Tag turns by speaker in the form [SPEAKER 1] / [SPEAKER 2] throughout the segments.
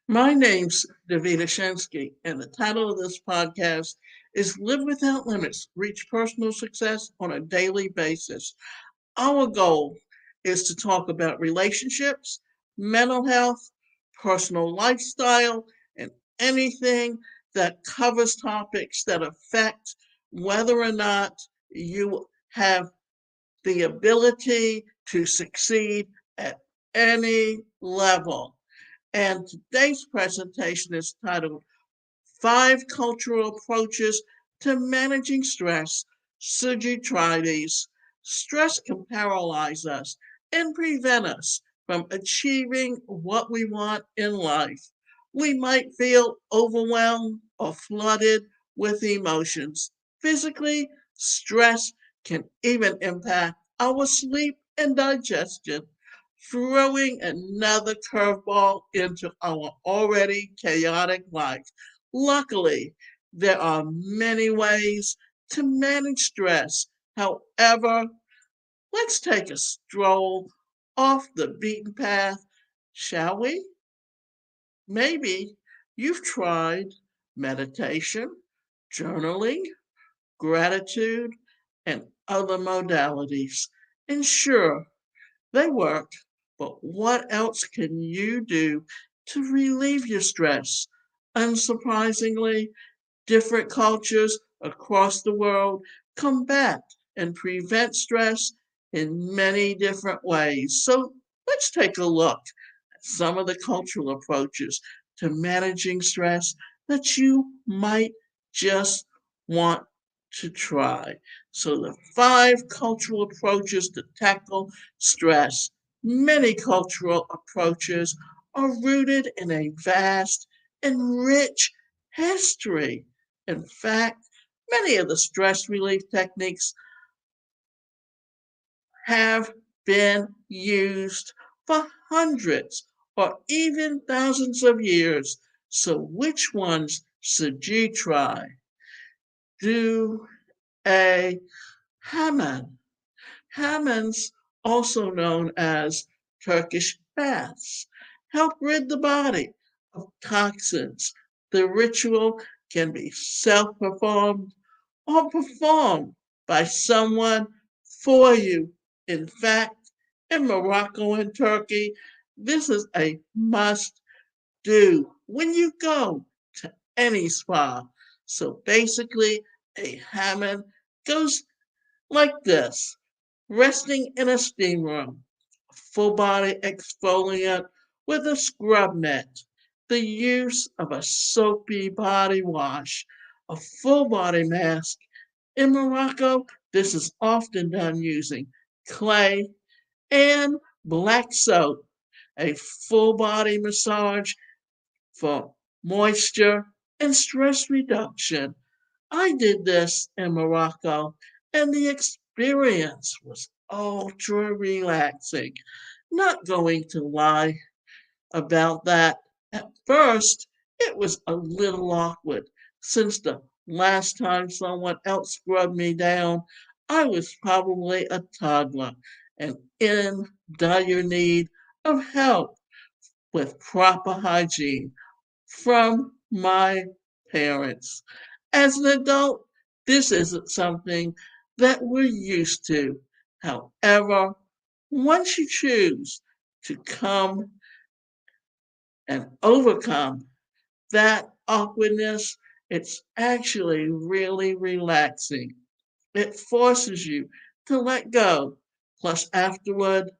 [SPEAKER 1] My name's Davida Shensky, and the title of this podcast is Live Without Limits, Reach Personal Success on a Daily Basis. Our goal is to talk about relationships, mental health, personal lifestyle, and anything that covers topics that affect whether or not you have the ability to succeed at any level. And today's presentation is titled Five Cultural Approaches to Managing Stress. Should you try these? Stress can paralyze us and prevent us from achieving what we want in life. We might feel overwhelmed or flooded with emotions. Physically, stress can even impact our sleep and digestion, throwing another curveball into our already chaotic life. Luckily, there are many ways to manage stress. However, let's take a stroll off the beaten path, shall we? Maybe you've tried meditation, journaling, gratitude, and other modalities. And sure, they work, but what else can you do to relieve your stress? Unsurprisingly, different cultures across the world combat and prevent stress in many different ways. So let's take a look at some of the cultural approaches to managing stress that you might just want to try. So, the five cultural approaches to tackle stress. Many cultural approaches are rooted in a vast and rich history. In fact, many of the stress relief techniques have been used for hundreds or even thousands of years. So, which ones should you try? Do a Hammam. Hammams, also known as Turkish baths, help rid the body of toxins. The ritual can be self performed or performed by someone for you. In fact, in Morocco and Turkey, this is a must do when you go to any spa. So basically, a Hammam goes like this: resting in a steam room, full body exfoliant with a scrub net, the use of a soapy body wash, a full body mask. In Morocco, this is often done using clay and black soap, a full body massage for moisture and stress reduction. I did this in Morocco, and the experience was ultra relaxing. Not going to lie about that. At first, it was a little awkward since the last time someone else scrubbed me down, I was probably a toddler and in dire need of help with proper hygiene from my parents. As an adult, this isn't something that we're used to. However, once you choose to come and overcome that awkwardness, it's actually really relaxing. It forces you to let go. Plus, afterward,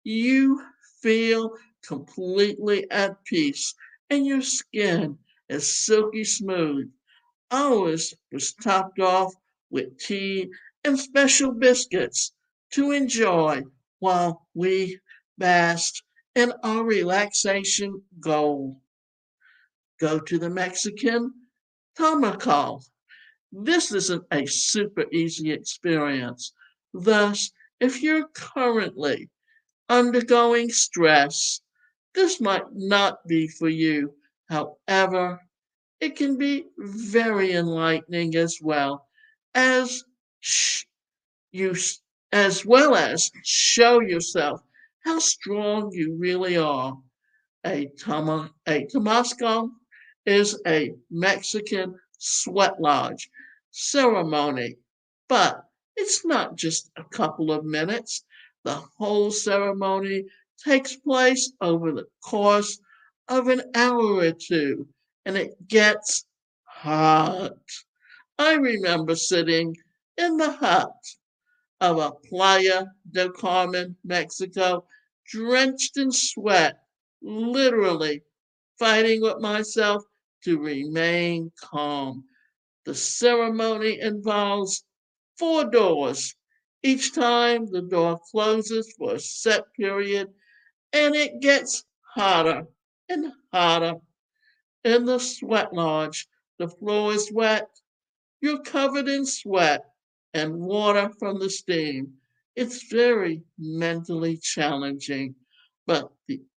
[SPEAKER 1] you feel completely at peace and your skin is silky smooth. Ours was topped off with tea and special biscuits to enjoy while we basked in our relaxation goal. Go to the Mexican Tomacal. This isn't a super easy experience. Thus, if you're currently undergoing stress, this might not be for you. However, it can be very enlightening as sh- you as well as show yourself how strong you really are. A Tabasco is a Mexican sweat lodge ceremony, but it's not just a couple of minutes. The whole ceremony takes place over the course of an hour or two, and it gets hot. I remember sitting in the hut of a Playa del Carmen, Mexico, drenched in sweat, literally fighting with myself to remain calm. The ceremony involves four doors. Each time the door closes for a set period, and it gets hotter and hotter. In the sweat lodge, the floor is wet, you're covered in sweat and water from the steam. It's very mentally challenging, but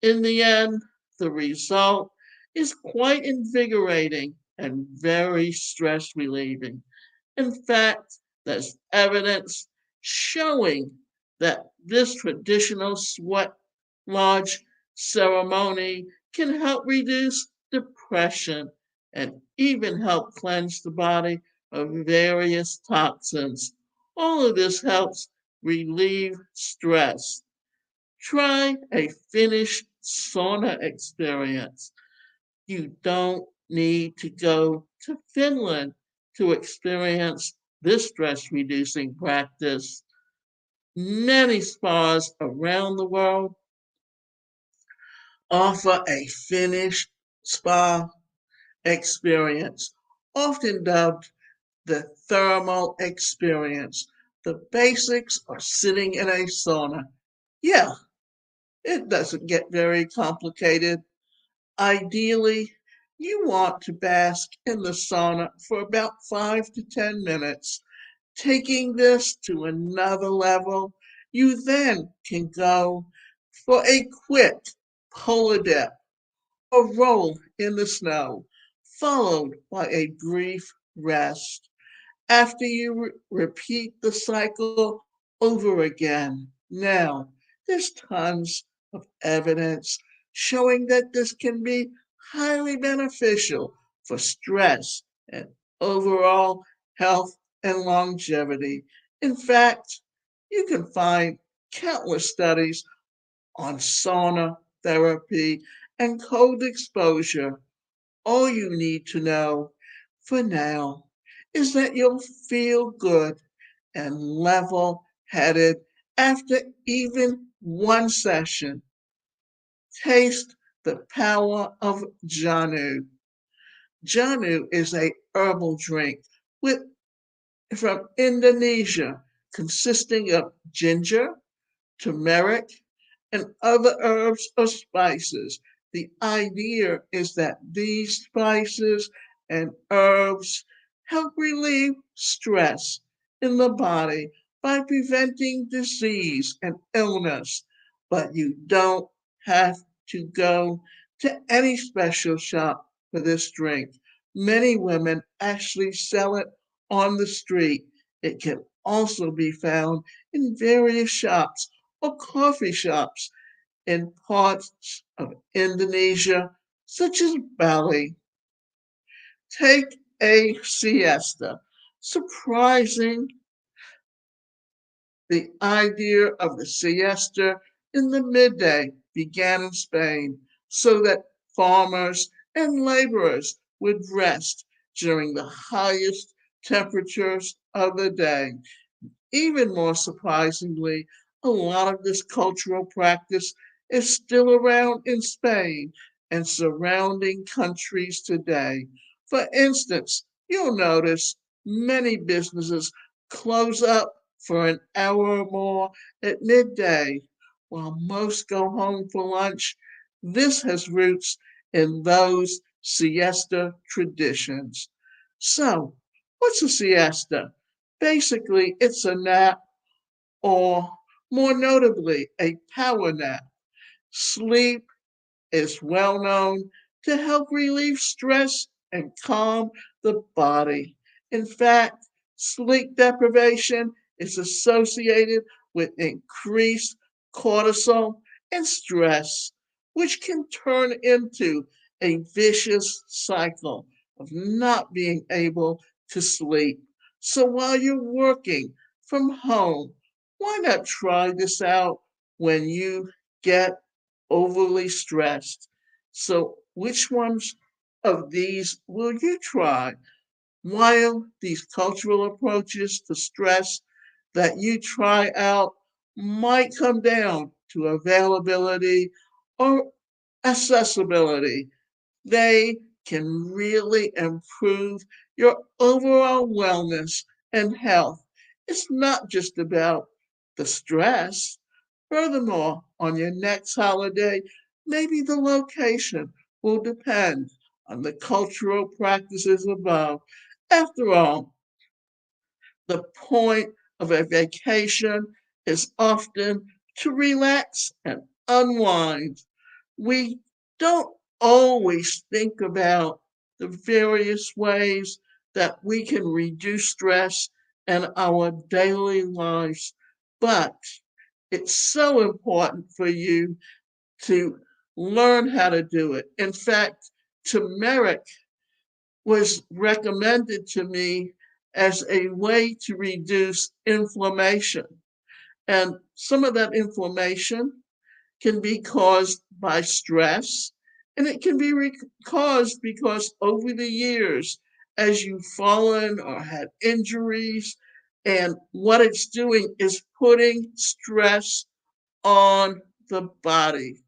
[SPEAKER 1] in the end, the result is quite invigorating and very stress relieving. In fact, there's evidence showing that this traditional sweat lodge ceremony can help reduce depression and even help cleanse the body of various toxins. All of this helps relieve stress. Try a Finnish sauna experience. You don't need to go to Finland to experience this stress reducing practice. Many spas around the world offer a Finnish spa experience, often dubbed the thermal experience. The basics are sitting in a sauna. Yeah, it doesn't get very complicated. Ideally, you want to bask in the sauna for about 5 to 10 minutes. Taking this to another level, you then can go for a quick polar dip or roll in the snow, followed by a brief rest. After you repeat the cycle over again. Now, there's tons of evidence showing that this can be highly beneficial for stress and overall health and longevity. In fact, you can find countless studies on sauna therapy and cold exposure. All you need to know for now is that you'll feel good and level headed after even one session. Taste the power of Janu. Janu is a herbal drink with, from Indonesia consisting of ginger, turmeric, and other herbs or spices. The idea is that these spices and herbs help relieve stress in the body by preventing disease and illness. But you don't have to go to any special shop for this drink. Many women actually sell it on the street. It can also be found in various shops or coffee shops in parts of Indonesia, such as Bali. Take a siesta. Surprising, the idea of the siesta in the midday began in Spain so that farmers and laborers would rest during the highest temperatures of the day. Even more surprisingly, a lot of this cultural practice is still around in Spain and surrounding countries today. For instance, you'll notice many businesses close up for an hour or more at midday, while most go home for lunch. This has roots in those siesta traditions. So, what's a siesta? Basically, it's a nap, or more notably, a power nap. Sleep is well known to help relieve stress and calm the body. In fact, sleep deprivation is associated with increased cortisol and stress. which can turn into a vicious cycle of not being able to sleep. So while you're working from home, why not try this out when you get overly stressed? So, which ones of these will you try? While these cultural approaches to stress that you try out might come down to availability or accessibility, they can really improve your overall wellness and health. It's not just about the stress. Furthermore, on your next holiday, maybe the location will depend on the cultural practices above. After all, the point of a vacation is often to relax and unwind. We don't always think about the various ways that we can reduce stress in our daily lives, but it's so important for you to learn how to do it. In fact, turmeric was recommended to me as a way to reduce inflammation. And some of that inflammation can be caused by stress, and it can be caused because over the years, as you've fallen or had injuries, and what it's doing is putting stress on the body.